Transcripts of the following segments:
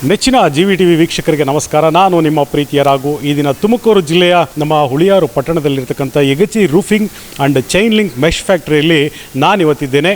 ನೆಚ್ಚಿನ ಜಿವಿ ವೀಕ್ಷಕರಿಗೆ ನಮಸ್ಕಾರ. ನಾನು ನಿಮ್ಮ ಪ್ರೀತಿಯ ರಾಘು. ಈ ದಿನ ತುಮಕೂರು ಜಿಲ್ಲೆಯ ನಮ್ಮ ಹುಳಿಯಾರು ಪಟ್ಟಣದಲ್ಲಿರ್ತಕ್ಕಂಥ Yagachi roofing and chain link mesh ಫ್ಯಾಕ್ಟ್ರಿಯಲ್ಲಿ ನಾನಿವತ್ತಿದ್ದೇನೆ.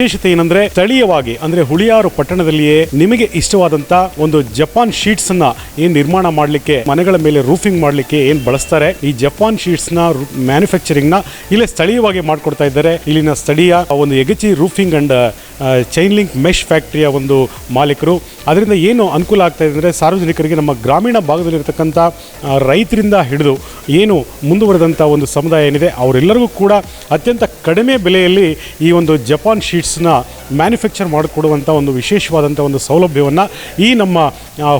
ವಿಶೇಷತೆ ಏನಂದ್ರೆ ಸ್ಥಳೀಯವಾಗಿ ಅಂದ್ರೆ ಹುಳಿಯಾರು ಪಟ್ಟಣದಲ್ಲಿಯೇ ನಿಮಗೆ ಇಷ್ಟವಾದಂತ ಒಂದು ಜಪಾನ್ ಶೀಟ್ಸ್ ಅನ್ನ ಏನ್ ನಿರ್ಮಾಣ ಮಾಡಲಿಕ್ಕೆ ಮನೆಗಳ ಮೇಲೆ ರೂಫಿಂಗ್ ಮಾಡಲಿಕ್ಕೆ ಏನ್ ಬಳಸ್ತಾರೆ, ಈ ಜಪಾನ್ ಶೀಟ್ಸ್ ನ ಮ್ಯಾನುಫ್ಯಾಕ್ಚರಿಂಗ್ ನ ಇಲ್ಲೇ ಸ್ಥಳೀಯವಾಗಿ ಮಾಡ್ಕೊಡ್ತಾ ಇದ್ದಾರೆ. ಇಲ್ಲಿನ ಸ್ಥಳೀಯ ಒಂದು Yagachi roofing and chain link mesh ಫ್ಯಾಕ್ಟರಿಯ ಒಂದು ಮಾಲೀಕರು. ಅದರಿಂದ ಏನು ಅನುಕೂಲ ಆಗ್ತಾ ಇದೆ ಅಂದರೆ ಸಾರ್ವಜನಿಕರಿಗೆ ನಮ್ಮ ಗ್ರಾಮೀಣ ಭಾಗದಲ್ಲಿರ್ತಕ್ಕಂಥ ರೈತರಿಂದ ಹಿಡಿದು ಏನು ಮುಂದುವರೆದಂಥ ಒಂದು ಸಮುದಾಯ ಏನಿದೆ ಅವರೆಲ್ಲರಿಗೂ ಕೂಡ ಅತ್ಯಂತ ಕಡಿಮೆ ಬೆಲೆಯಲ್ಲಿ ಈ ಒಂದು ಜಪಾನ್ ಶೀಟ್ಸ್ನ ಮ್ಯಾನುಫ್ಯಾಕ್ಚರ್ ಮಾಡಿಕೊಡುವಂಥ ಒಂದು ವಿಶೇಷವಾದಂಥ ಒಂದು ಸೌಲಭ್ಯವನ್ನು ಈ ನಮ್ಮ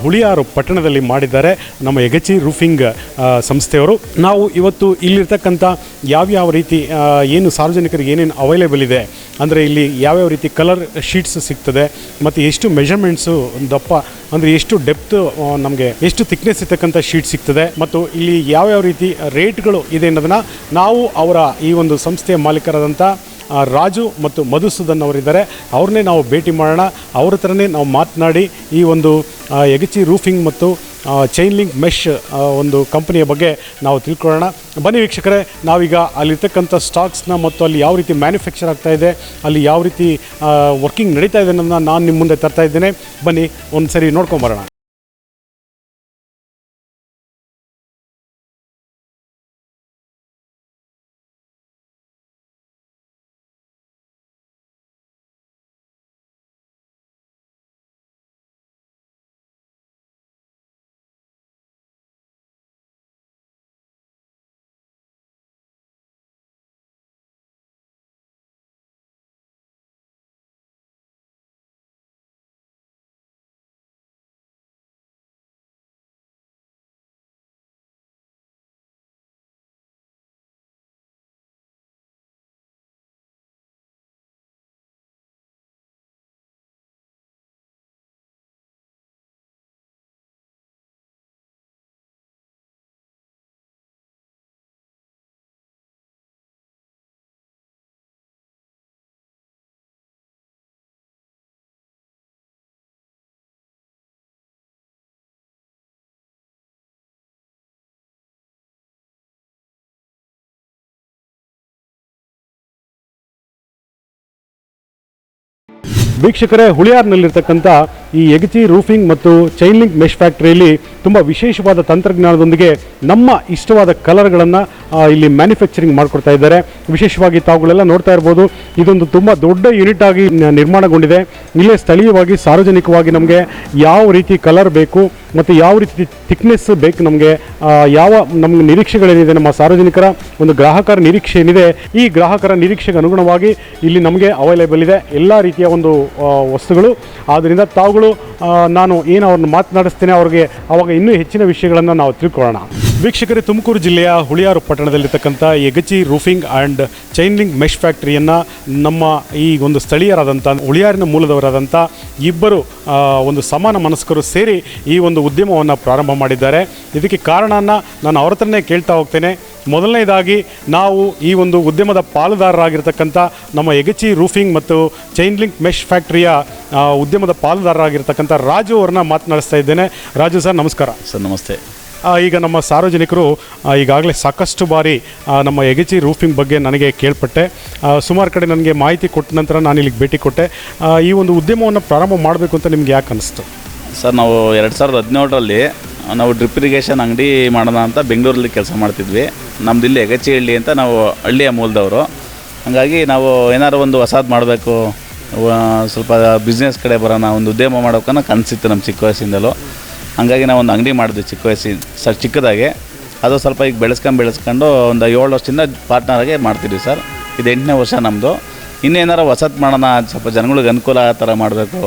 ಹುಳಿಯಾರು ಪಟ್ಟಣದಲ್ಲಿ ಮಾಡಿದ್ದಾರೆ ನಮ್ಮ ಯಗಚಿ ರೂಫಿಂಗ್ ಸಂಸ್ಥೆಯವರು. ನಾವು ಇವತ್ತು ಇಲ್ಲಿರ್ತಕ್ಕಂಥ ಯಾವ್ಯಾವ ರೀತಿ ಏನು ಸಾರ್ವಜನಿಕರಿಗೆ ಏನೇನು ಅವೈಲೇಬಲ್ ಇದೆ ಅಂದರೆ ಇಲ್ಲಿ ಯಾವ್ಯಾವ ರೀತಿ ಕಲರ್ ಶೀಟ್ಸ್ ಸಿಗ್ತದೆ ಮತ್ತು ಎಷ್ಟು ಮೆಷರ್ಮೆಂಟ್ಸು ದಪ್ಪ ಅಂದರೆ ಎಷ್ಟು ಡೆಪ್ತ್ ನಮಗೆ ಎಷ್ಟು ಥಿಕ್ನೆಸ್ ಇರ್ತಕ್ಕಂಥ ಶೀಟ್ ಸಿಗ್ತದೆ ಮತ್ತು ಇಲ್ಲಿ ಯಾವ್ಯಾವ ರೀತಿ ರೇಟ್ಗಳು ಇದೆ ಅನ್ನೋದನ್ನು ನಾವು ಅವರ ಈ ಒಂದು ಸಂಸ್ಥೆಯ ಮಾಲೀಕರಾದಂಥ ರಾಜು ಮತ್ತು ಮಧುಸೂದನ್ ಅವರಿದ್ದಾರೆ, ಅವ್ರನ್ನೇ ನಾವು ಭೇಟಿ ಮಾಡೋಣ. ಅವ್ರ ಹತ್ರನೇ ನಾವು ಮಾತನಾಡಿ ಈ ಒಂದು ಯಗಚಿ ರೂಫಿಂಗ್ ಮತ್ತು ಚೈನ್ ಲಿಂಕ್ ಮೆಶ್ ಒಂದು ಕಂಪನಿಯ ಬಗ್ಗೆ ನಾವು ತಿಳ್ಕೊಳ್ಳೋಣ. ಬನ್ನಿ ವೀಕ್ಷಕರೇ, ನಾವೀಗ ಅಲ್ಲಿರ್ತಕ್ಕಂಥ ಸ್ಟಾಕ್ಸ್ನ ಮತ್ತು ಅಲ್ಲಿ ಯಾವ ರೀತಿ ಮ್ಯಾನುಫ್ಯಾಕ್ಚರ್ ಆಗ್ತಾ ಇದೆ, ಅಲ್ಲಿ ಯಾವ ರೀತಿ ವರ್ಕಿಂಗ್ ನಡೀತಾ ಇದೆ ಅನ್ನೋದನ್ನ ನಾನು ನಿಮ್ಮ ಮುಂದೆ ತರ್ತಾ ಇದ್ದೇನೆ. ಬನ್ನಿ ಒಂದು ಸರಿ ನೋಡ್ಕೊಂಬರೋಣ. ವೀಕ್ಷಕರೇ, ಹುಳಿಯಾರಿನಲ್ಲಿರ್ತಕ್ಕಂಥ ಈ ಯಗಚಿ ರೂಫಿಂಗ್ ಮತ್ತು ಚೈನ್ ಲಿಂಕ್ ಮೆಶ್ ಫ್ಯಾಕ್ಟ್ರಿಯಲ್ಲಿ ತುಂಬ ವಿಶೇಷವಾದ ತಂತ್ರಜ್ಞಾನದೊಂದಿಗೆ ನಮ್ಮ ಇಷ್ಟವಾದ ಕಲರ್ಗಳನ್ನು ಇಲ್ಲಿ ಮ್ಯಾನುಫ್ಯಾಕ್ಚರಿಂಗ್ ಮಾಡಿಕೊಡ್ತಾ ಇದ್ದಾರೆ. ವಿಶೇಷವಾಗಿ ತಾವುಗಳೆಲ್ಲ ನೋಡ್ತಾ ಇರ್ಬೋದು, ಇದೊಂದು ತುಂಬ ದೊಡ್ಡ ಯೂನಿಟ್ ಆಗಿ ನಿರ್ಮಾಣಗೊಂಡಿದೆ. ಇಲ್ಲೇ ಸ್ಥಳೀಯವಾಗಿ ಸಾರ್ವಜನಿಕವಾಗಿ ನಮಗೆ ಯಾವ ರೀತಿ ಕಲರ್ ಬೇಕು ಮತ್ತು ಯಾವ ರೀತಿ ಥಿಕ್ನೆಸ್ ಬೇಕು, ನಮಗೆ ಯಾವ ನಮ್ಮ ನಿರೀಕ್ಷೆಗಳೇನಿದೆ, ನಮ್ಮ ಸಾರ್ವಜನಿಕರ ಒಂದು ಗ್ರಾಹಕರ ನಿರೀಕ್ಷೆ ಏನಿದೆ, ಈ ಗ್ರಾಹಕರ ನಿರೀಕ್ಷೆಗೆ ಅನುಗುಣವಾಗಿ ಇಲ್ಲಿ ನಮಗೆ ಅವೈಲೇಬಲ್ ಇದೆ ಎಲ್ಲ ರೀತಿಯ ಒಂದು ವಸ್ತುಗಳು. ಆದ್ದರಿಂದ ತಾವುಗಳು ನಾನು ಏನು ಅವ್ರನ್ನ ಮಾತನಾಡಿಸ್ತೇನೆ ಅವ್ರಿಗೆ ಅವಾಗ ಇನ್ನೂ ಹೆಚ್ಚಿನ ವಿಷಯಗಳನ್ನು ನಾವು ತಿಳ್ಕೊಳ್ಳೋಣ. ವೀಕ್ಷಕರೇ, ತುಮಕೂರು ಜಿಲ್ಲೆಯ ಹುಳಿಯಾರು ಪಟ್ಟಣದಲ್ಲಿರ್ತಕ್ಕಂಥ Yagachi roofing and chain link mesh ಫ್ಯಾಕ್ಟ್ರಿಯನ್ನು ನಮ್ಮ ಈ ಒಂದು ಸ್ಥಳೀಯರಾದಂಥ ಹುಳಿಯಾರಿನ ಮೂಲದವರಾದಂಥ ಇಬ್ಬರು ಒಂದು ಸಮಾನ ಮನಸ್ಕರು ಸೇರಿ ಈ ಒಂದು ಉದ್ಯಮವನ್ನು ಪ್ರಾರಂಭ ಮಾಡಿದ್ದಾರೆ. ಇದಕ್ಕೆ ಕಾರಣನ ನಾನು ಅವ್ರ ಹತ್ರನೇ ಕೇಳ್ತಾ ಹೋಗ್ತೇನೆ. ಮೊದಲನೇದಾಗಿ ನಾವು ಈ ಒಂದು ಉದ್ಯಮದ ಪಾಲುದಾರರಾಗಿರ್ತಕ್ಕಂಥ ನಮ್ಮ ಯಗಚಿ ರೂಫಿಂಗ್ ಮತ್ತು ಚೈನ್ ಲಿಂಕ್ ಮೆಶ್ ಫ್ಯಾಕ್ಟ್ರಿಯ ಉದ್ಯಮದ ಪಾಲುದಾರರಾಗಿರ್ತಕ್ಕಂಥ ರಾಜು ಅವ್ರನ್ನ ಮಾತನಾಡಿಸ್ತಾ ಇದ್ದೇನೆ. ರಾಜು ಸರ್, ನಮಸ್ಕಾರ. ಸರ್ ನಮಸ್ತೆ. ಈಗ ನಮ್ಮ ಸಾರ್ವಜನಿಕರು ಈಗಾಗಲೇ ಸಾಕಷ್ಟು ಬಾರಿ ನಮ್ಮ ಯಗಚಿ ರೂಫಿಂಗ್ ಬಗ್ಗೆ ನನಗೆ ಕೇಳ್ಪಟ್ಟೆ. ಸುಮಾರು ಕಡೆ ನನಗೆ ಮಾಹಿತಿ ಕೊಟ್ಟ ನಂತರ ನಾನು ಇಲ್ಲಿಗೆ ಭೇಟಿ ಕೊಟ್ಟೆ. ಈ ಒಂದು ಉದ್ಯಮವನ್ನು ಪ್ರಾರಂಭ ಮಾಡಬೇಕು ಅಂತ ನಿಮ್ಗೆ ಯಾಕೆ ಅನಿಸ್ತು? ಸರ್, ನಾವು 2017ರಲ್ಲಿ ನಾವು ಡ್ರಿಪ್ ಇರಿಗೇಷನ್ ಅಂಗಡಿ ಮಾಡೋಣ ಅಂತ ಬೆಂಗಳೂರಲ್ಲಿ ಕೆಲಸ ಮಾಡ್ತಿದ್ವಿ. ನಮ್ದು ಇಲ್ಲಿ ಯಗಚಿ ಹಳ್ಳಿ ಅಂತ, ನಾವು ಹಳ್ಳಿಯ ಮೂಲದವರು. ಹಾಗಾಗಿ ನಾವು ಏನಾದ್ರು ಒಂದು ಹೊಸದು ಮಾಡಬೇಕು, ಸ್ವಲ್ಪ ಬಿಸ್ನೆಸ್ ಕಡೆ ಬರೋಣ, ಒಂದು ಉದ್ಯಮ ಮಾಡೋಕ್ಕನ್ನ ಕನಸಿತ್ತು ನಮ್ಮ ಚಿಕ್ಕ ವಯಸ್ಸಿಂದಲೂ. ಹಾಗಾಗಿ ನಾವು ಒಂದು ಅಂಗಡಿ ಮಾಡಿದ್ವಿ ಚಿಕ್ಕದಾಗೆ. ಅದು ಸ್ವಲ್ಪ ಈಗ ಬೆಳೆಸ್ಕೊಂಡು ಒಂದು 7 ವರ್ಷದಿಂದ ಪಾರ್ಟ್ನರಾಗೆ ಮಾಡ್ತಿದ್ವಿ ಸರ್. ಇದು 8ನೇ ವರ್ಷ ನಮ್ಮದು. ಇನ್ನೇನಾರು ಹೊಸದು ಮಾಡೋಣ, ಸ್ವಲ್ಪ ಜನಗಳಿಗೆ ಅನುಕೂಲ ಆ ಥರ ಮಾಡಬೇಕು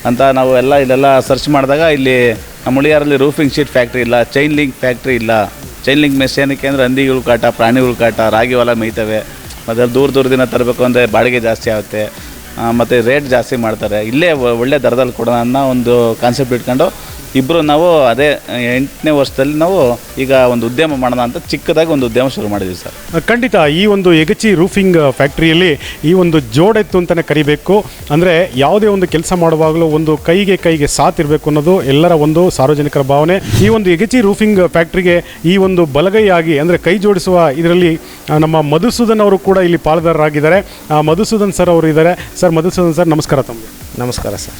ಅಂತ ನಾವು ಇಲ್ಲೆಲ್ಲ ಸರ್ಚ್ ಮಾಡಿದಾಗ ಇಲ್ಲಿ ನಮ್ಮ ಹುಳಿಯಾರಲ್ಲಿ ರೂಫಿಂಗ್ ಶೀಟ್ ಫ್ಯಾಕ್ಟ್ರಿ ಇಲ್ಲ, ಚೈನ್ ಲಿಂಕ್ ಫ್ಯಾಕ್ಟ್ರಿ ಇಲ್ಲ. ಚೈನ್ ಲಿಂಕ್ ಮೆಸ್ ಏನಕ್ಕೆ ಅಂದರೆ ಹಂದಿಗಳು ಕಾಟ, ಪ್ರಾಣಿಗಳು ಕಾಟ, ರಾಗಿ ಹೊಲ ಮೇಯ್ತವೆ. ಮತ್ತು ದೂರದಿಂದ ತರಬೇಕು ಅಂದರೆ ಬಾಡಿಗೆ ಜಾಸ್ತಿ ಆಗುತ್ತೆ, ಮತ್ತು ರೇಟ್ ಜಾಸ್ತಿ ಮಾಡ್ತಾರೆ. ಇಲ್ಲೇ ಒಳ್ಳೆ ದರದಲ್ಲಿ ಕೊಡೋಣ ಅನ್ನೋ ಒಂದು ಕಾನ್ಸೆಪ್ಟ್ ಇಟ್ಕೊಂಡು ಇಬ್ಬರು ನಾವು ಅದೇ 8ನೇ ವರ್ಷದಲ್ಲಿ ನಾವು ಈಗ ಒಂದು ಉದ್ಯಮ ಮಾಡೋಣ ಅಂತ ಚಿಕ್ಕದಾಗಿ ಒಂದು ಉದ್ಯಮ ಶುರು ಮಾಡಿದ್ವಿ ಸರ್. ಖಂಡಿತ ಈ ಒಂದು ಯಗಚಿ ರೂಫಿಂಗ್ ಫ್ಯಾಕ್ಟ್ರಿಯಲ್ಲಿ ಈ ಒಂದು ಜೋಡೆತ್ತು ಅಂತಲೇ ಕರಿಬೇಕು. ಅಂದರೆ ಯಾವುದೇ ಒಂದು ಕೆಲಸ ಮಾಡುವಾಗಲೂ ಒಂದು ಕೈಗೆ ಸಾಥ್ ಇರಬೇಕು ಅನ್ನೋದು ಎಲ್ಲರ ಒಂದು ಸಾರ್ವಜನಿಕರ ಭಾವನೆ. ಈ ಒಂದು ಯಗಚಿ ರೂಫಿಂಗ್ ಫ್ಯಾಕ್ಟ್ರಿಗೆ ಈ ಒಂದು ಬಲಗೈಯಾಗಿ ಅಂದರೆ ಕೈ ಜೋಡಿಸುವ ಇದರಲ್ಲಿ ನಮ್ಮ ಮಧುಸೂದನ್ ಅವರು ಕೂಡ ಇಲ್ಲಿ ಪಾಲುದಾರರಾಗಿದ್ದಾರೆ. ಮಧುಸೂದನ್ ಸರ್ ಅವರು ಇದ್ದಾರೆ. ಸರ್, ಮಧುಸೂದನ್ ಸರ್, ನಮಸ್ಕಾರ. ತಮಗೆ ನಮಸ್ಕಾರ ಸರ್.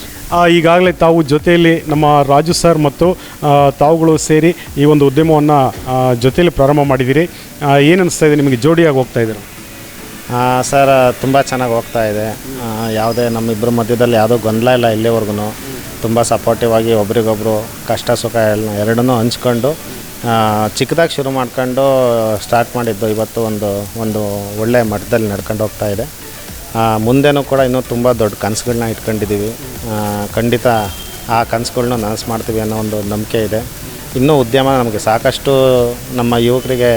ಈಗಾಗಲೇ ತಾವು ಜೊತೆಯಲ್ಲಿ ನಮ್ಮ ರಾಜು ಸರ್ ಮತ್ತು ತಾವುಗಳು ಸೇರಿ ಈ ಒಂದು ಉದ್ಯಮವನ್ನು ಜೊತೆಯಲ್ಲಿ ಪ್ರಾರಂಭ ಮಾಡಿದ್ದೀರಿ. ಏನು ಅನಿಸ್ತಾ ಇದೆ ನಿಮಗೆ? ಜೋಡಿಯಾಗಿ ಹೋಗ್ತಾ ಇದ್ದೀರಾ? ಸರ್, ತುಂಬ ಚೆನ್ನಾಗಿ ಹೋಗ್ತಾ ಇದೆ. ಯಾವುದೇ ನಮ್ಮಿಬ್ಬರ ಮಧ್ಯದಲ್ಲಿ ಯಾವುದೋ ಗೊಂದಲ ಇಲ್ಲ. ಇಲ್ಲಿವರೆಗೂ ತುಂಬ ಸಪೋರ್ಟಿವ್ ಆಗಿ ಒಬ್ರಿಗೊಬ್ಬರು ಕಷ್ಟ ಸುಖ ಎರಡನ್ನೂ ಹಂಚ್ಕೊಂಡು ಚಿಕ್ಕದಾಗಿ ಶುರು ಮಾಡ್ಕೊಂಡು ಸ್ಟಾರ್ಟ್ ಮಾಡಿದ್ದು ಇವತ್ತು ಒಂದು ಒಳ್ಳೆಯ ಮಟ್ಟದಲ್ಲಿ ನಡ್ಕೊಂಡು ಹೋಗ್ತಾ ಇದೆ. ಮುಂದೆನೂ ಕೂಡ ಇನ್ನೂ ತುಂಬ ದೊಡ್ಡ ಕನಸುಗಳನ್ನ ಇಟ್ಕೊಂಡಿದ್ದೀವಿ. ಖಂಡಿತ ಆ ಕನಸುಗಳನ್ನ ನನಸು ಮಾಡ್ತೀವಿ ಅನ್ನೋ ಒಂದು ನಂಬಿಕೆ ಇದೆ. ಇನ್ನೂ ಉದ್ಯಮ ನಮಗೆ ಸಾಕಷ್ಟು ನಮ್ಮ ಯುವಕರಿಗೆ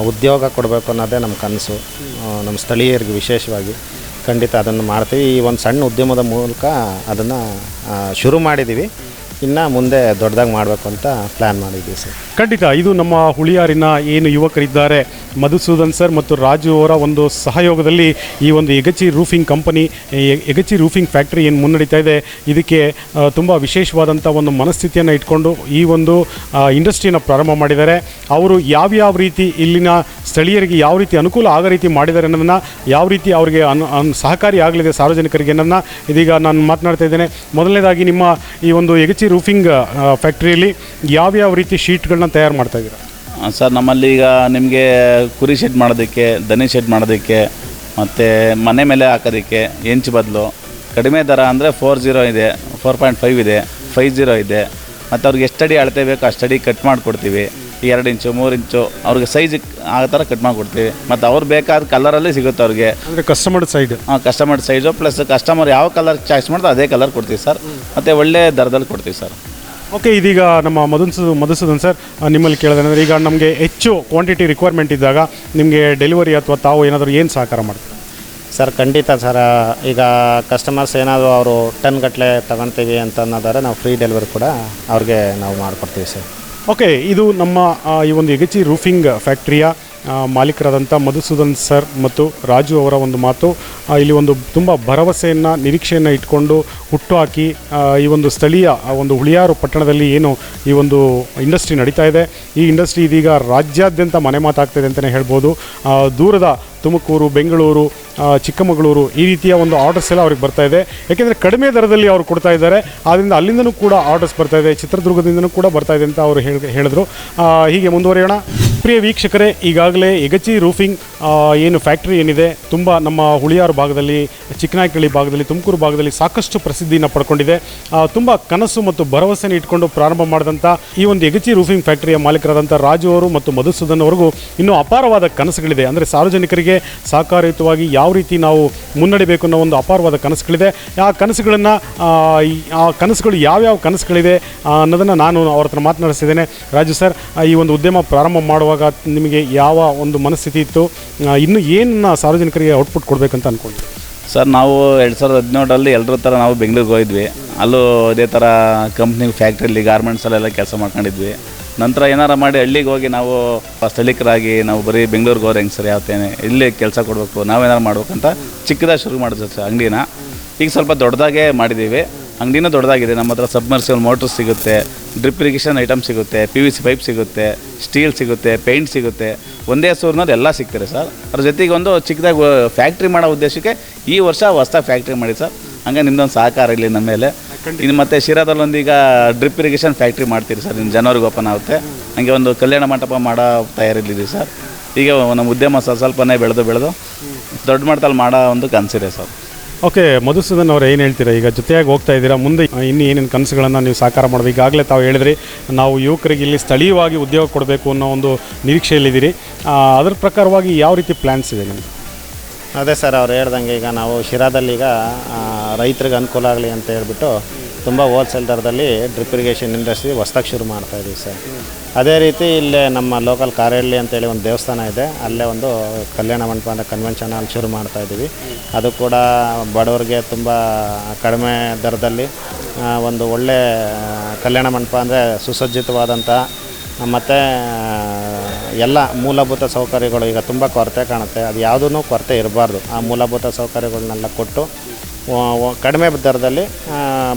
ಉದ್ಯೋಗ ಕೊಡಬೇಕು ಅನ್ನೋದೇ ನಮ್ಮ ಕನಸು, ನಮ್ಮ ಸ್ಥಳೀಯರಿಗೆ ವಿಶೇಷವಾಗಿ. ಖಂಡಿತ ಅದನ್ನು ಮಾಡ್ತೀವಿ. ಈ ಒಂದು ಸಣ್ಣ ಉದ್ಯಮದ ಮೂಲಕ ಅದನ್ನು ಶುರು ಮಾಡಿದ್ದೀವಿ. ಇನ್ನು ಮುಂದೆ ದೊಡ್ಡದಾಗಿ ಮಾಡಬೇಕು ಅಂತ ಪ್ಲ್ಯಾನ್ ಮಾಡಿದ್ದೀವಿ ಸರ್. ಖಂಡಿತ ಇದು ನಮ್ಮ ಹುಳಿಯಾರಿನ ಏನು ಯುವಕರಿದ್ದಾರೆ, ಮಧುಸೂದನ್ ಸರ್ ಮತ್ತು ರಾಜು ಅವರ ಒಂದು ಸಹಯೋಗದಲ್ಲಿ ಈ ಒಂದು Yagachi roofing company, Yagachi roofing factory ಏನು ಮುನ್ನಡೀತಾ ಇದೆ, ಇದಕ್ಕೆ ತುಂಬ ವಿಶೇಷವಾದಂಥ ಒಂದು ಮನಸ್ಥಿತಿಯನ್ನು ಇಟ್ಕೊಂಡು ಈ ಒಂದು ಇಂಡಸ್ಟ್ರಿಯನ್ನು ಪ್ರಾರಂಭ ಮಾಡಿದ್ದಾರೆ. ಅವರು ಯಾವ್ಯಾವ ರೀತಿ ಇಲ್ಲಿನ ಸ್ಥಳೀಯರಿಗೆ ಯಾವ ರೀತಿ ಅನುಕೂಲ ಆಗೋ ರೀತಿ ಮಾಡಿದ್ದಾರೆ ಅನ್ನೋದನ್ನು, ಯಾವ ರೀತಿ ಅವರಿಗೆ ಸಹಕಾರಿ ಆಗಲಿದೆ ಸಾರ್ವಜನಿಕರಿಗೆ ಅನ್ನೋದನ್ನ ಇದೀಗ ನಾನು ಮಾತನಾಡ್ತಾ ಇದ್ದೇನೆ. ಮೊದಲನೇದಾಗಿ ನಿಮ್ಮ ಈ ಒಂದು ಯಗಚಿ ರೂಫಿಂಗ್ ಫ್ಯಾಕ್ಟ್ರಿಯಲ್ಲಿ ಯಾವ್ಯಾವ ರೀತಿ ಶೀಟ್ಗಳನ್ನ ತಯಾರು ಮಾಡ್ತಾ ಇದ್ದೀರಾ? ಸರ್, ನಮ್ಮಲ್ಲಿ ಈಗ ನಿಮಗೆ ಕುರಿ ಶೆಡ್ ಮಾಡೋದಕ್ಕೆ, ದನಿ ಶೆಡ್ ಮಾಡೋದಕ್ಕೆ, ಮತ್ತು ಮನೆ ಮೇಲೆ ಹಾಕೋದಕ್ಕೆ ಎಂಚು ಬದಲು ಕಡಿಮೆ ದರ ಅಂದರೆ 40 ಇದೆ, 4.5 ಇದೆ, 50 ಇದೆ. ಮತ್ತು ಅವ್ರಿಗೆ ಎಷ್ಟು ಅಡಿ ಅಳತೆ ಬೇಕು ಅಷ್ಟು ಅಡಿ ಕಟ್ ಮಾಡಿಕೊಡ್ತೀವಿ. 2 ಇಂಚು 3 ಇಂಚು ಅವ್ರಿಗೆ ಸೈಜ್ ಆ ಥರ ಕಟ್ ಮಾಡಿಕೊಡ್ತೀವಿ. ಮತ್ತು ಅವ್ರು ಬೇಕಾದ ಕಲರಲ್ಲಿ ಸಿಗುತ್ತೆ ಅವ್ರಿಗೆ. ಅಂದರೆ ಕಸ್ಟಮರ್ಡ್ ಸೈಡ್ ಕಸ್ಟಮರ್ಡ್ ಸೈಜು ಪ್ಲಸ್ ಕಸ್ಟಮರ್ ಯಾವ ಕಲರ್ ಚಾಯ್ಸ್ ಮಾಡಿದ್ರೆ ಅದೇ ಕಲರ್ ಕೊಡ್ತೀವಿ ಸರ್. ಮತ್ತು ಒಳ್ಳೆ ದರದಲ್ಲಿ ಕೊಡ್ತೀವಿ ಸರ್. ಓಕೆ, ಇದೀಗ ನಮ್ಮ ಮಧುಸೂದನ್ ಸರ್ ನಿಮ್ಮಲ್ಲಿ ಕೇಳೋದಂದರೆ, ಈಗ ನಮಗೆ ಹೆಚ್ಚು ಕ್ವಾಂಟಿಟಿ ರಿಕ್ವೈರ್ಮೆಂಟ್ ಇದ್ದಾಗ ನಿಮಗೆ ಡೆಲಿವರಿ ಅಥವಾ ತಾವು ಏನಾದರೂ ಏನು ಸಹಕಾರ ಮಾಡ್ತೀವಿ? ಸರ್, ಖಂಡಿತ ಸರ್. ಈಗ ಕಸ್ಟಮರ್ಸ್ ಏನಾದರೂ ಅವರು ಟನ್ ಗಟ್ಟಲೆ ತಗೊಳ್ತೀವಿ ಅಂತ ಅನ್ನೋದಾದ್ರೆ ನಾವು ಫ್ರೀ ಡೆಲಿವರಿ ಕೂಡ ಅವ್ರಿಗೆ ನಾವು ಮಾಡಿಕೊಡ್ತೀವಿ ಸರ್. ಓಕೆ, ಇದು ನಮ್ಮ ಈ ಒಂದು ಯಗಚಿ ರೂಫಿಂಗ್ ಫ್ಯಾಕ್ಟ್ರಿಯ ಮಾಲೀಕರಾದಂಥ ಮಧುಸೂದನ್ ಸರ್ ಮತ್ತು ರಾಜು ಅವರ ಒಂದು ಮಾತು. ಇಲ್ಲಿ ಒಂದು ತುಂಬ ಭರವಸೆಯನ್ನು, ನಿರೀಕ್ಷೆಯನ್ನು ಇಟ್ಕೊಂಡು ಹುಟ್ಟುಹಾಕಿ ಈ ಒಂದು ಸ್ಥಳೀಯ ಒಂದು ಹುಳಿಯಾರು ಪಟ್ಟಣದಲ್ಲಿ ಏನು ಈ ಒಂದು ಇಂಡಸ್ಟ್ರಿ ನಡೀತಾ ಇದೆ, ಈ ಇಂಡಸ್ಟ್ರಿ ಇದೀಗ ರಾಜ್ಯಾದ್ಯಂತ ಮನೆ ಮಾತಾಗ್ತಾಯಿದೆ ಅಂತಲೇ ಹೇಳ್ಬೋದು. ದೂರದ ತುಮಕೂರು, ಬೆಂಗಳೂರು, ಚಿಕ್ಕಮಗಳೂರು ಈ ರೀತಿಯ ಒಂದು ಆರ್ಡರ್ಸ್ ಎಲ್ಲ ಅವ್ರಿಗೆ ಬರ್ತಾ ಇದೆ. ಯಾಕೆಂದರೆ ಕಡಿಮೆ ದರದಲ್ಲಿ ಅವರು ಕೊಡ್ತಾ ಇದ್ದಾರೆ. ಆದ್ದರಿಂದ ಅಲ್ಲಿಂದನೂ ಕೂಡ ಆರ್ಡರ್ಸ್ ಬರ್ತಾ ಇದೆ, ಚಿತ್ರದುರ್ಗದಿಂದನೂ ಕೂಡ ಬರ್ತಾ ಇದೆ ಅಂತ ಅವರು ಹೇಳಿದ್ರು. ಹೀಗೆ ಮುಂದುವರಿಯೋಣ. ಪ್ರಿಯ ವೀಕ್ಷಕರೇ, ಈಗಾಗಲೇ ಯಗಚಿ ರೂಫಿಂಗ್ ಏನು ಫ್ಯಾಕ್ಟ್ರಿ ಏನಿದೆ, ತುಂಬ ನಮ್ಮ ಹುಳಿಯಾರು ಭಾಗದಲ್ಲಿ, ಚಿಕ್ಕನಾಯಕನಹಳ್ಳಿ ಭಾಗದಲ್ಲಿ, ತುಮಕೂರು ಭಾಗದಲ್ಲಿ ಸಾಕಷ್ಟು ಪ್ರಸಿದ್ಧಿಯನ್ನು ಪಡ್ಕೊಂಡಿದೆ. ತುಂಬ ಕನಸು ಮತ್ತು ಭರವಸೆಯನ್ನು ಇಟ್ಕೊಂಡು ಪ್ರಾರಂಭ ಮಾಡಿದಂಥ ಈ ಒಂದು ಯಗಚಿ ರೂಫಿಂಗ್ ಫ್ಯಾಕ್ಟ್ರಿಯ ಮಾಲೀಕರಾದಂಥ ರಾಜು ಅವರು ಮತ್ತು ಮಧುಸೂದನ್ ಅವರಿಗೂ ಇನ್ನೂ ಅಪಾರವಾದ ಕನಸುಗಳಿದೆ. ಅಂದರೆ ಸಾರ್ವಜನಿಕರಿಗೆ ಸಹಕಾರಯುತವಾಗಿ ಯಾವ ರೀತಿ ನಾವು ಮುನ್ನಡೆಯಬೇಕು ಅನ್ನೋ ಒಂದು ಅಪಾರವಾದ ಕನಸುಗಳಿದೆ. ಆ ಕನಸುಗಳು ಯಾವ್ಯಾವ ಕನಸುಗಳಿದೆ ಅನ್ನೋದನ್ನು ನಾನು ಅವ್ರ ಹತ್ರ ಮಾತನಾಡಿಸಿದ್ದೇನೆ. ರಾಜು ಸರ್, ಈ ಒಂದು ಉದ್ಯಮ ಪ್ರಾರಂಭ ಮಾಡುವಾಗ ನಿಮಗೆ ಯಾವ ಒಂದು ಮನಸ್ಥಿತಿ ಇತ್ತು? ಇನ್ನು ಏನನ್ನ ಸಾರ್ವಜನಿಕರಿಗೆ ಔಟ್ಪುಟ್ ಕೊಡಬೇಕಂತ ಅಂದ್ಕೊಂಡ್ವಿ? ಸರ್, ನಾವು 2017ರಲ್ಲಿ ಎಲ್ಲರ ಥರ ನಾವು ಬೆಂಗಳೂರಿಗೆ ಹೋಗಿದ್ವಿ. ಅಲ್ಲೂ ಇದೇ ಥರ ಕಂಪ್ನಿ ಫ್ಯಾಕ್ಟ್ರಿಯಲ್ಲಿ ಗಾರ್ಮೆಂಟ್ಸಲ್ಲೆಲ್ಲ ಕೆಲಸ ಮಾಡ್ಕೊಂಡಿದ್ವಿ. ನಂತರ ಏನಾರು ಮಾಡಿ ಹಳ್ಳಿಗೆ ಹೋಗಿ ನಾವು ಸ್ಥಳೀಕರಾಗಿ ನಾವು ಬರೀ ಬೆಂಗಳೂರಿಗೆ ಹೋದ್ರೆ ಹೆಂಗೆ ಸರಿ ಯಾವತ್ತೇನೆ ಇಲ್ಲಿ ಕೆಲಸ ಕೊಡಬೇಕು, ನಾವೇನಾರು ಮಾಡ್ಬೇಕಂತ ಚಿಕ್ಕದಾಗಿ ಶುರು ಮಾಡಿದ್ವಿ ಸರ್ ಅಂಗಡಿನ. ಈಗ ಸ್ವಲ್ಪ ದೊಡ್ಡದಾಗೇ ಮಾಡಿದ್ದೀವಿ. ಅಂಗಡಿನೂ ದೊಡ್ಡದಾಗಿದೆ. ನಮ್ಮ ಹತ್ರ ಸಬ್ಮರ್ಸಿಬಲ್ ಮೋಟ್ರ್ ಸಿಗುತ್ತೆ, ಡ್ರಿಪ್ ಇರಿಗೇಷನ್ ಐಟಮ್ ಸಿಗುತ್ತೆ, PVC ಪೈಪ್ ಸಿಗುತ್ತೆ, ಸ್ಟೀಲ್ ಸಿಗುತ್ತೆ, ಪೇಂಟ್ ಸಿಗುತ್ತೆ. ಒಂದೇ ಸೂರಿನಲ್ಲಿ ಎಲ್ಲ ಸಿಗ್ತಾರೆ ಸರ್. ಅದ್ರ ಜೊತೆಗೆ ಒಂದು ಚಿಕ್ಕದಾಗಿ ಫ್ಯಾಕ್ಟ್ರಿ ಮಾಡೋ ಉದ್ದೇಶಕ್ಕೆ ಈ ವರ್ಷ ಹೊಸ್ದಾಗಿ ಫ್ಯಾಕ್ಟ್ರಿ ಮಾಡಿ ಸರ್. ಹಂಗೆ ನಿಮ್ಮದೊಂದು ಸಹಕಾರ ಇಲ್ಲಿ ನಮ್ಮ ಮೇಲೆ. ಇನ್ನು ಮತ್ತು ಶಿರಾದಲ್ಲೊಂದೀಗ ಡ್ರಿಪ್ ಇರಿಗೇಷನ್ ಫ್ಯಾಕ್ಟ್ರಿ ಮಾಡ್ತೀರಿ ಸರ್. ಇನ್ನು ಜನವರಿಗೆ ಓಪನ್ ಆಗುತ್ತೆ. ಹಾಗೆ ಒಂದು ಕಲ್ಯಾಣ ಮಂಟಪ ಮಾಡೋ ತಯಾರಿಲ್ಲಿದ್ದೀವಿ ಸರ್. ಈಗ ನಮ್ಮ ಉದ್ಯಮ ಸ್ವಲ್ಪನೇ ಬೆಳೆದು ದೊಡ್ಡ ಮಟ್ಟದಲ್ಲಿ ಮಾಡೋ ಒಂದು ಕನಸಿದೆ ಸರ್. ಓಕೆ, ಮಧುಸೂದನ್ ಅವರು ಏನು ಹೇಳ್ತೀರಾ? ಈಗ ಜೊತೆಯಾಗಿ ಹೋಗ್ತಾ ಇದ್ದೀರಾ, ಮುಂದೆ ಇನ್ನೂ ಏನೇನು ಕನಸುಗಳನ್ನು ನೀವು ಸಾಕಾರ ಮಾಡೋದು? ಈಗಾಗಲೇ ತಾವು ಹೇಳಿದ್ರಿ ನಾವು ಯುವಕರಿಗೆ ಇಲ್ಲಿ ಸ್ಥಳೀಯವಾಗಿ ಉದ್ಯೋಗ ಕೊಡಬೇಕು ಅನ್ನೋ ಒಂದು ನಿರೀಕ್ಷೆಯಲ್ಲಿದ್ದೀರಿ. ಅದರ ಪ್ರಕಾರವಾಗಿ ಯಾವ ರೀತಿ ಪ್ಲ್ಯಾನ್ಸ್ ಇದೆ ನಿಮಗೆ? ಅದೇ ಸರ್ ಅವ್ರು ಹೇಳ್ದಂಗೆ ಈಗ ನಾವು ಶಿರಾದಲ್ಲಿ ಈಗ ರೈತರಿಗೆ ಅನುಕೂಲ ಆಗಲಿ ಅಂತ ಹೇಳ್ಬಿಟ್ಟು ತುಂಬ ಹೋಲ್ಸೇಲ್ ದರದಲ್ಲಿ ಡ್ರಿಪ್ ಇರಿಗೇಷನ್ ಇಂಡಸ್ಟ್ರಿ ಹೊಸ್ದಾಗಿ ಶುರು ಮಾಡ್ತಾಯಿದ್ದೀವಿ ಸರ್. ಅದೇ ರೀತಿ ಇಲ್ಲೇ ನಮ್ಮ ಲೋಕಲ್ ಕಾರಹಳ್ಳಿ ಅಂತೇಳಿ ಒಂದು ದೇವಸ್ಥಾನ ಇದೆ, ಅಲ್ಲೇ ಒಂದು ಕಲ್ಯಾಣ ಮಂಟಪ ಅಂತ ಕನ್ವೆನ್ಷನ್ ಹಾಲ್ ಶುರು ಮಾಡ್ತಾಯಿದ್ದೀವಿ. ಅದು ಕೂಡ ಬಡವರಿಗೆ ತುಂಬ ಕಡಿಮೆ ದರದಲ್ಲಿ ಒಂದು ಒಳ್ಳೆ ಕಲ್ಯಾಣ ಮಂಟಪ ಅಂದರೆ ಸುಸಜ್ಜಿತವಾದಂಥ ಮತ್ತು ಎಲ್ಲ ಮೂಲಭೂತ ಸೌಕರ್ಯಗಳು ಈಗ ತುಂಬ ಕೊರತೆ ಕಾಣುತ್ತೆ, ಅದು ಯಾವುದೂ ಕೊರತೆ ಇರಬಾರ್ದು. ಆ ಮೂಲಭೂತ ಸೌಕರ್ಯಗಳನ್ನೆಲ್ಲ ಕೊಟ್ಟು ಕಡಿಮೆ ದರದಲ್ಲಿ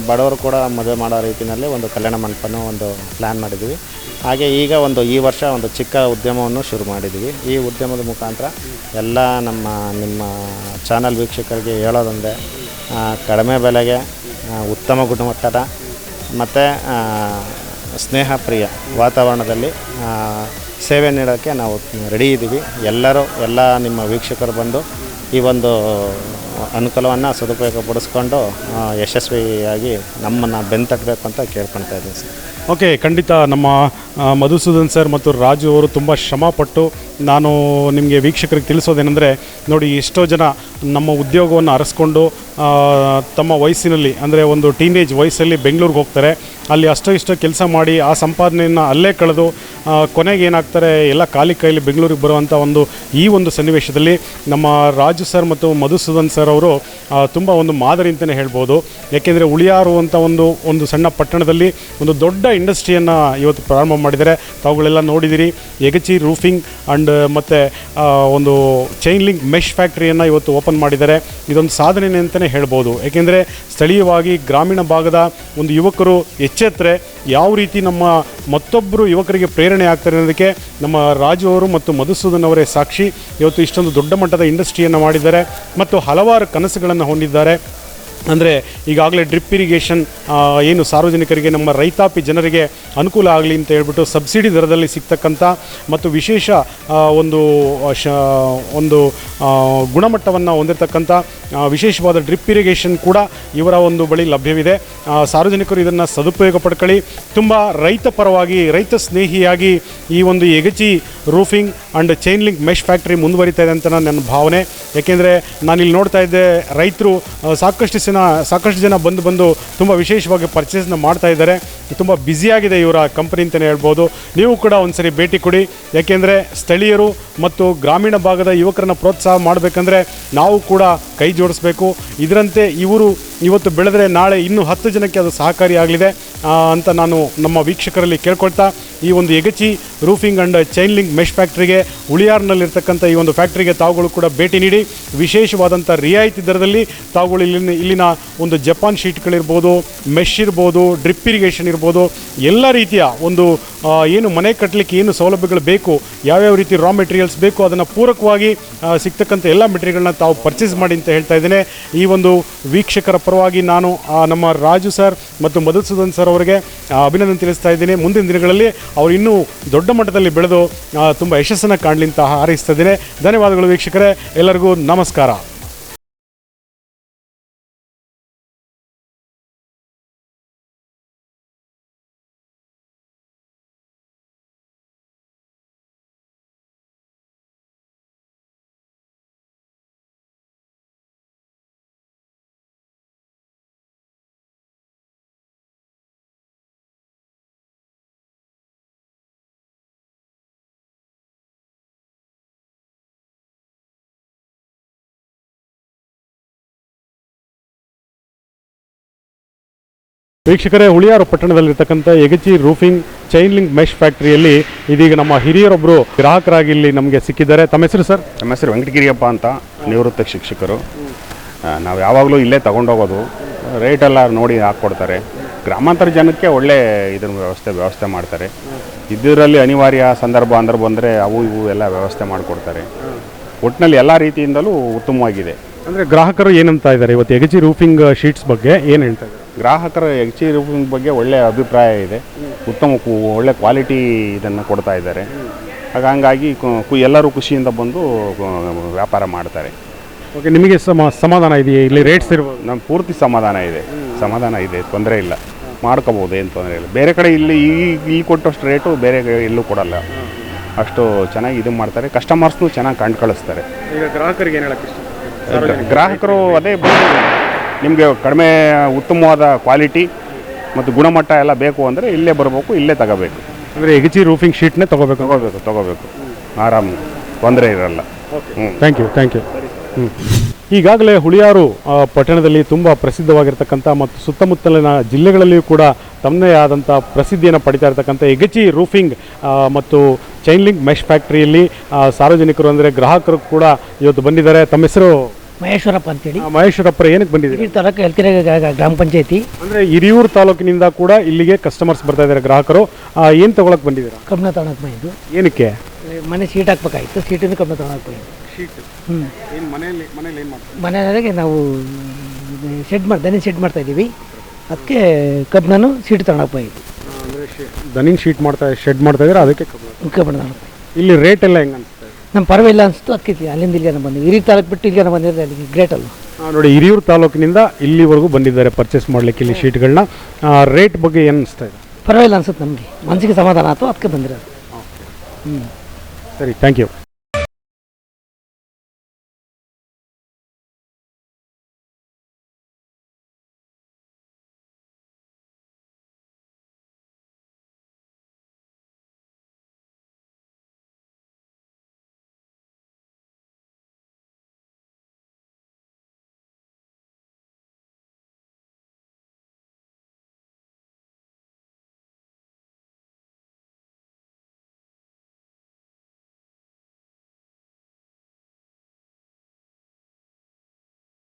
ಬಡವರು ಕೂಡ ಮದುವೆ ಮಾಡೋ ರೀತಿಯಲ್ಲಿ ಒಂದು ಕಲ್ಯಾಣ ಮಂಟಪನೂ ಒಂದು ಪ್ಲ್ಯಾನ್ ಮಾಡಿದ್ದೀವಿ. ಹಾಗೆ ಈಗ ಈ ವರ್ಷ ಒಂದು ಚಿಕ್ಕ ಉದ್ಯಮವನ್ನು ಶುರು ಮಾಡಿದ್ದೀವಿ. ಈ ಉದ್ಯಮದ ಮುಖಾಂತರ ಎಲ್ಲ ನಿಮ್ಮ ಚಾನಲ್ ವೀಕ್ಷಕರಿಗೆ ಹೇಳೋದೊಂದೇ, ಕಡಿಮೆ ಬೆಲೆಗೆ ಉತ್ತಮ ಗುಣಮಟ್ಟದ ಮತ್ತು ಸ್ನೇಹ ಪ್ರಿಯ ವಾತಾವರಣದಲ್ಲಿ ಸೇವೆ ನೀಡೋಕ್ಕೆ ನಾವು ರೆಡಿ ಇದ್ದೀವಿ. ಎಲ್ಲ ನಿಮ್ಮ ವೀಕ್ಷಕರು ಬಂದು ಈ ಒಂದು ಅನುಕೂಲವನ್ನು ಸದುಪಯೋಗಪಡಿಸ್ಕೊಂಡು ಯಶಸ್ವಿಯಾಗಿ ನಮ್ಮನ್ನು ಬೆಂತಟ್ಟಬೇಕು ಅಂತ ಕೇಳ್ಕೊಳ್ತಾ ಇದ್ದೀನಿ ಸರ್. ಓಕೆ, ಖಂಡಿತ ನಮ್ಮ ಮಧುಸೂದನ್ ಸರ್ ಮತ್ತು ರಾಜು ಅವರು ತುಂಬ ಶ್ರಮಪಟ್ಟು, ನಾನು ನಿಮಗೆ ವೀಕ್ಷಕರಿಗೆ ತಿಳಿಸೋದೇನೆಂದರೆ, ನೋಡಿ ಎಷ್ಟೋ ಜನ ನಮ್ಮ ಉದ್ಯೋಗವನ್ನು ಅರಸ್ಕೊಂಡು ತಮ್ಮ ವಯಸ್ಸಿನಲ್ಲಿ ಅಂದರೆ ಒಂದು ಟೀನೇಜ್ ವಯಸ್ಸಲ್ಲಿ ಬೆಂಗಳೂರಿಗೆ ಹೋಗ್ತಾರೆ. ಅಲ್ಲಿ ಅಷ್ಟೋ ಇಷ್ಟೋ ಕೆಲಸ ಮಾಡಿ ಆ ಸಂಪಾದನೆಯನ್ನು ಅಲ್ಲೇ ಕಳೆದು ಕೊನೆಗೆ ಏನಾಗ್ತಾರೆ, ಎಲ್ಲ ಖಾಲಿ ಕೈಲಿ ಬೆಂಗಳೂರಿಗೆ ಬರುವಂಥ ಈ ಒಂದು ಸನ್ನಿವೇಶದಲ್ಲಿ ನಮ್ಮ ರಾಜು ಸರ್ ಮತ್ತು ಮಧುಸೂದನ್ ಸರ್ ಅವರು ತುಂಬ ಒಂದು ಮಾದರಿ ಅಂತಲೇ ಹೇಳ್ಬೋದು. ಯಾಕೆಂದರೆ ಉಳಿಯಾರು ಅಂತ ಒಂದು ಸಣ್ಣ ಪಟ್ಟಣದಲ್ಲಿ ಒಂದು ದೊಡ್ಡ ಇಂಡಸ್ಟ್ರಿಯನ್ನು ಇವತ್ತು ಪ್ರಾರಂಭ ಮಾಡಿದ್ದಾರೆ. ತಾವುಗಳೆಲ್ಲ ನೋಡಿದ್ದೀರಿ, ಯಗಚಿ ರೂಫಿಂಗ್ ಆ್ಯಂಡ್ ಮತ್ತು ಒಂದು ಚೈನ್ ಲಿಂಕ್ ಮೆಶ್ ಫ್ಯಾಕ್ಟ್ರಿಯನ್ನು ಇವತ್ತು ಓಪನ್ ಮಾಡಿದ್ದಾರೆ. ಇದೊಂದು ಸಾಧನೆ ಅಂತಲೇ ಹೇಳ್ಬೋದು. ಏಕೆಂದರೆ ಸ್ಥಳೀಯವಾಗಿ ಗ್ರಾಮೀಣ ಭಾಗದ ಒಂದು ಯುವಕರು ಎಚ್ಚೆತ್ತರೆ ಯಾವ ರೀತಿ ನಮ್ಮ ಮತ್ತೊಬ್ಬರು ಯುವಕರಿಗೆ ಪ್ರೇರಣೆ ಆಗ್ತಾರೆ ಅನ್ನೋದಕ್ಕೆ ನಮ್ಮ ರಾಜು ಅವರು ಮತ್ತು ಮಧುಸೂದನ್ ಅವರೇ ಸಾಕ್ಷಿ. ಇವತ್ತು ಇಷ್ಟೊಂದು ದೊಡ್ಡ ಮಟ್ಟದ ಇಂಡಸ್ಟ್ರಿಯನ್ನು ಮಾಡಿದ್ದಾರೆ ಮತ್ತು ಹಲವಾರು ಕನಸುಗಳನ್ನು ಹೊಂದಿದ್ದಾರೆ. ಅಂದರೆ ಈಗಾಗಲೇ ಡ್ರಿಪ್ ಇರಿಗೇಷನ್ ಏನು ಸಾರ್ವಜನಿಕರಿಗೆ, ನಮ್ಮ ರೈತಾಪಿ ಜನರಿಗೆ ಅನುಕೂಲ ಆಗಲಿ ಅಂತ ಹೇಳ್ಬಿಟ್ಟು ಸಬ್ಸಿಡಿ ದರದಲ್ಲಿ ಸಿಗ್ತಕ್ಕಂಥ ಮತ್ತು ವಿಶೇಷ ಒಂದು ಗುಣಮಟ್ಟವನ್ನು ಹೊಂದಿರತಕ್ಕಂಥ ವಿಶೇಷವಾದ ಡ್ರಿಪ್ ಇರಿಗೇಷನ್ ಕೂಡ ಇವರ ಒಂದು ಬಳಿ ಲಭ್ಯವಿದೆ. ಸಾರ್ವಜನಿಕರು ಇದನ್ನು ಸದುಪಯೋಗ ಪಡ್ಕೊಳ್ಳಿ. ತುಂಬ ರೈತ ಪರವಾಗಿ, ರೈತ ಸ್ನೇಹಿಯಾಗಿ ಈ ಒಂದು Yagachi roofing and chain link mesh factory ಮುಂದುವರಿತಾ ಇದೆ ಅಂತ ನನ್ನ ಭಾವನೆ. ಏಕೆಂದರೆ ನಾನಿಲ್ಲಿ ನೋಡ್ತಾ ಇದ್ದೆ, ರೈತರು ಸಾಕಷ್ಟು ಜನ ಬಂದು ತುಂಬ ವಿಶೇಷವಾಗಿ ಪರ್ಚೇಸ್ನ ಮಾಡ್ತಾ ಇದ್ದಾರೆ. ತುಂಬ ಬ್ಯುಸಿಯಾಗಿದೆ ಇವರ ಕಂಪನಿ ಅಂತಲೇ ಹೇಳ್ಬೋದು. ನೀವು ಕೂಡ ಒಂದ್ಸರಿ ಭೇಟಿ ಕೊಡಿ. ಯಾಕೆಂದರೆ ಸ್ಥಳೀಯರು ಮತ್ತು ಗ್ರಾಮೀಣ ಭಾಗದ ಯುವಕರನ್ನು ಪ್ರೋತ್ಸಾಹ ಮಾಡಬೇಕಂದ್ರೆ ನಾವು ಕೂಡ ಕೈ ಜೋಡಿಸ್ಬೇಕು. ಇದರಂತೆ ಇವರು ಇವತ್ತು ಬೆಳೆದರೆ ನಾಳೆ ಇನ್ನೂ 10 ಜನಕ್ಕೆ ಅದು ಸಹಕಾರಿಯಾಗಲಿದೆ ಅಂತ ನಾನು ನಮ್ಮ ವೀಕ್ಷಕರಲ್ಲಿ ಕೇಳ್ಕೊಳ್ತಾ, ಈ ಒಂದು Yagachi roofing and chain link mesh ಫ್ಯಾಕ್ಟ್ರಿಗೆ, ಉಳಿಯಾರ್ನಲ್ಲಿರ್ತಕ್ಕಂಥ ಈ ಒಂದು ಫ್ಯಾಕ್ಟ್ರಿಗೆ ತಾವುಗಳು ಕೂಡ ಭೇಟಿ ನೀಡಿ ವಿಶೇಷವಾದಂಥ ರಿಯಾಯಿತಿ ದರದಲ್ಲಿ ತಾವುಗಳು ಇಲ್ಲಿನ ಒಂದು ಜಪಾನ್ ಶೀಟ್ಗಳಿರ್ಬೋದು, ಮೆಶ್ ಇರ್ಬೋದು, ಡ್ರಿಪ್ ಇರಿಗೇಷನ್ ಇರ್ಬೋದು, ಎಲ್ಲ ರೀತಿಯ ಒಂದು ಏನು ಮನೆ ಕಟ್ಟಲಿಕ್ಕೆ ಏನು ಸೌಲಭ್ಯಗಳು ಬೇಕು, ಯಾವ್ಯಾವ ರೀತಿ ರಾ ಮೆಟೀರಿಯಲ್ಸ್ ಬೇಕು, ಅದನ್ನು ಪೂರಕವಾಗಿ ಸಿಗ್ತಕ್ಕಂಥ ಎಲ್ಲ ಮೆಟೀರಿಯಲ್ಗಳನ್ನ ತಾವು ಪರ್ಚೇಸ್ ಮಾಡಿ ಅಂತ ಹೇಳ್ತಾ ಇದ್ದೇನೆ. ಈ ಒಂದು ವೀಕ್ಷಕರ ಪರವಾಗಿ ನಾನು ನಮ್ಮ ರಾಜು ಸರ್ ಮತ್ತು ಮಧುಸೂದನ್ ಸರ್ ಅವರಿಗೆ ಅಭಿನಂದನೆ ತಿಳಿಸ್ತಾ ಇದ್ದೀನಿ. ಮುಂದಿನ ದಿನಗಳಲ್ಲಿ ಅವರು ಇನ್ನೂ ದೊಡ್ಡ ಮಟ್ಟದಲ್ಲಿ ಬೆಳೆದು ತುಂಬ ಯಶಸ್ಸನ್ನು ಕಾಣಲಿ ಅಂತ ಹಾರೈಸ್ತಾ ಇದ್ದೇನೆ. ಧನ್ಯವಾದಗಳು ವೀಕ್ಷಕರೇ, ಎಲ್ಲರಿಗೂ ನಮಸ್ಕಾರ. ವೀಕ್ಷಕರೇ, ಉಳಿಯಾರು ಪಟ್ಟಣದಲ್ಲಿರ್ತಕ್ಕಂಥ Yagachi roofing chain link mesh ಫ್ಯಾಕ್ಟ್ರಿಯಲ್ಲಿ ಇದೀಗ ನಮ್ಮ ಹಿರಿಯರೊಬ್ಬರು ಗ್ರಾಹಕರಾಗಿ ಇಲ್ಲಿ ನಮಗೆ ಸಿಕ್ಕಿದ್ದಾರೆ. ತಮ್ಮ ಹೆಸರು ಸರ್? ನಮ್ಮ ಹೆಸರು ವೆಂಕಟಗಿರಿಯಪ್ಪ ಅಂತ, ನಿವೃತ್ತ ಶಿಕ್ಷಕರು. ನಾವು ಯಾವಾಗಲೂ ಇಲ್ಲೇ ತೊಗೊಂಡೋಗೋದು, ರೇಟೆಲ್ಲ ನೋಡಿ ಹಾಕ್ಕೊಡ್ತಾರೆ. ಗ್ರಾಮಾಂತರ ಜನಕ್ಕೆ ಒಳ್ಳೆ ಇದರ ವ್ಯವಸ್ಥೆ ಮಾಡ್ತಾರೆ. ಇದರಲ್ಲಿ ಅನಿವಾರ್ಯ ಸಂದರ್ಭ ಅಂದ್ರೆ ಬಂದರೆ ಅವು ಇವು ಎಲ್ಲ ವ್ಯವಸ್ಥೆ ಮಾಡಿಕೊಡ್ತಾರೆ. ಒಟ್ಟಿನಲ್ಲಿ ಎಲ್ಲ ರೀತಿಯಿಂದಲೂ ಉತ್ತಮವಾಗಿದೆ. ಅಂದರೆ ಗ್ರಾಹಕರು ಏನಂತ ಇದ್ದಾರೆ ಇವತ್ತು ಯಗಚಿ ರೂಫಿಂಗ್ ಶೀಟ್ಸ್ ಬಗ್ಗೆ ಏನು ಹೇಳ್ತಾ ಇದ್ದಾರೆ? ಗ್ರಾಹಕರ ಯಗಚಿ ರೂಫಿಂಗ್ ಬಗ್ಗೆ ಒಳ್ಳೆಯ ಅಭಿಪ್ರಾಯ ಇದೆ. ಒಳ್ಳೆ ಕ್ವಾಲಿಟಿ ಇದನ್ನು ಕೊಡ್ತಾ ಇದ್ದಾರೆ. ಹಾಗಾಗಿ ಎಲ್ಲರೂ ಖುಷಿಯಿಂದ ಬಂದು ವ್ಯಾಪಾರ ಮಾಡ್ತಾರೆ. ಓಕೆ, ನಿಮಗೆ ಸಮಾಧಾನ ಇದೆಯಾ? ಇಲ್ಲಿ ರೇಟ್ಸ್ ಇರ್ಬೋದು? ನಮ್ಮ ಪೂರ್ತಿ ಸಮಾಧಾನ ಇದೆ, ತೊಂದರೆ ಇಲ್ಲ, ಮಾಡ್ಕೋಬೋದು, ಏನು ತೊಂದರೆ ಇಲ್ಲ. ಬೇರೆ ಕಡೆ ಇಲ್ಲಿ ಕೊಟ್ಟಷ್ಟು ರೇಟು ಬೇರೆ ಎಲ್ಲೂ ಕೊಡಲ್ಲ. ಅಷ್ಟು ಚೆನ್ನಾಗಿ ಇದು ಮಾಡ್ತಾರೆ. ಕಸ್ಟಮರ್ಸ್ನು ಚೆನ್ನಾಗಿ ಕಂಡು ಕಳಿಸ್ತಾರೆ. ಈಗ ಗ್ರಾಹಕರಿಗೆ ಏನು ಹೇಳಕ್ಕೆ ಇಷ್ಟ? ಗ್ರಾಹಕರು ಅದೇ ಬಂದು ನಿಮಗೆ ಕಡಿಮೆ ಉತ್ತಮವಾದ ಕ್ವಾಲಿಟಿ ಮತ್ತು ಗುಣಮಟ್ಟ ಎಲ್ಲ ಬೇಕು ಅಂದರೆ ಇಲ್ಲೇ ಬರಬೇಕು, ಇಲ್ಲೇ ತಗೋಬೇಕು. ಅಂದರೆ ಎಗಚಿ ರೂಫಿಂಗ್ ಶೀಟ್ನೇ ತಗೋಬೇಕು ಆರಾಮ್, ತೊಂದರೆ ಇರಲ್ಲ. Thank you. ಈಗಾಗಲೇ ಹುಳಿಯಾರು ಪಟ್ಟಣದಲ್ಲಿ ತುಂಬ ಪ್ರಸಿದ್ಧವಾಗಿರ್ತಕ್ಕಂಥ ಮತ್ತು ಸುತ್ತಮುತ್ತಲಿನ ಜಿಲ್ಲೆಗಳಲ್ಲಿಯೂ ಕೂಡ ತಮ್ಮದೇ ಆದಂಥ ಪ್ರಸಿದ್ಧಿಯನ್ನು ಪಡಿತಾ ಇರತಕ್ಕಂಥ ಎಗಚಿ ರೂಫಿಂಗ್ ಮತ್ತು ಚೈನ್ ಲಿಂಕ್ ಮೆಶ್ ಫ್ಯಾಕ್ಟ್ರಿಯಲ್ಲಿ ಸಾರ್ವಜನಿಕರು ಅಂದರೆ ಗ್ರಾಹಕರು ಕೂಡ ಇವತ್ತು ಬಂದಿದ್ದಾರೆ. ತಮ್ಮ ಹೆಸರು? ಮಹೇಶ್ವರಪ್ಪ ಅಂತೇಳಿ. ಮಹೇಶ್ವರಪ್ಪರ ಏನಕ್ಕೆ ಬಂದಿದ್ದೀರಿ? ಹಿರಿಯೂರು ತಾಲೂಕು ಎಲ್ಕೆರೆ ಗ್ರಾಮ ಪಂಚಾಯತಿ. ಅಂದರೆ ಹಿರಿಯೂರು ತಾಲೂಕಿನಿಂದ ಕೂಡ ಇಲ್ಲಿಗೆ ಕಸ್ಟಮರ್ಸ್ ಬರ್ತಾ ಇದ್ದಾರೆ, ಗ್ರಾಹಕರು. ಏನು ತೊಗೊಳಕ್ಕೆ ಬಂದಿದ್ದೀರಾ? ಕಬ್ಬಣ ತಗೊಳಕ್ಕೆ ಬಂದಿದ್ದು. ಏನಕ್ಕೆ? ಮನೆ ಸೀಟ್ ಹಾಕ್ಬೇಕಾಯ್ತು, ಸೀಟಿಂದ ಕಬ್ಬಣ ತಗೊಳಕ್ಕೆ ಬಂದಿದ್ದು. ಮನೆಯಲ್ಲಿ ನಾವು ದನಿ ಶೆಡ್ ಮಾಡ್ತಾ ಇದ್ದೀವಿ, ಅದಕ್ಕೆ ಕಬ್ಬಣನು ಸೀಟ್ ತಗೊಳಕ್ಕೆ ಬಂದಿದ್ದು. ದನಿನ್ ಶೆಡ್ ಮಾಡ್ತಾ ಇದ್ದಾರೆ, ಅದಕ್ಕೆ ಕಬ್ಬಣ ತಗೊಳಕ್ಕೆ. ಇಲ್ಲಿ ರೇಟ್ ಎಲ್ಲ ಹೆಂಗೆ ಅನಿಸ್ತಾ ಇದೆ? ನಮ್ಮ ಪರವಾಗಿಲ್ಲ ಅನಿಸ್ತು, ಅದಕ್ಕೆ ಅಲ್ಲಿಂದ ಇಲ್ಲಿಗೆ ಬಂದಿವಿ. ಹಿರಿಯೂರು ತಾಲೂಕು ಬಿಟ್ಟು ಇಲ್ಲಿಗೆ ಬಂದಿದ್ರೆ ಅಲ್ಲಿಗೆ ಗ್ರೇಟ್ ಅಲ್ಲ. ನೋಡಿ, ಹಿರಿಯೂರು ತಾಲೂಕಿನಿಂದ ಇಲ್ಲಿವರೆಗೂ ಬಂದಿದ್ದಾರೆ ಪರ್ಚೇಸ್ ಮಾಡಲಿಕ್ಕೆ ಇಲ್ಲಿ ಶೀಟ್ಗಳನ್ನ. ರೇಟ್ ಬಗ್ಗೆ ಏನು ಅನಿಸ್ತಾ ಇದೆ? ಪರವಾಗಿಲ್ಲ ಅನ್ಸುತ್ತೆ, ನಮಗೆ ಮನಸ್ಸಿಗೆ ಸಮಾಧಾನ ಆಯಿತು, ಅದಕ್ಕೆ ಬಂದಿರೋದು. ಸರಿ, ಥ್ಯಾಂಕ್ ಯು.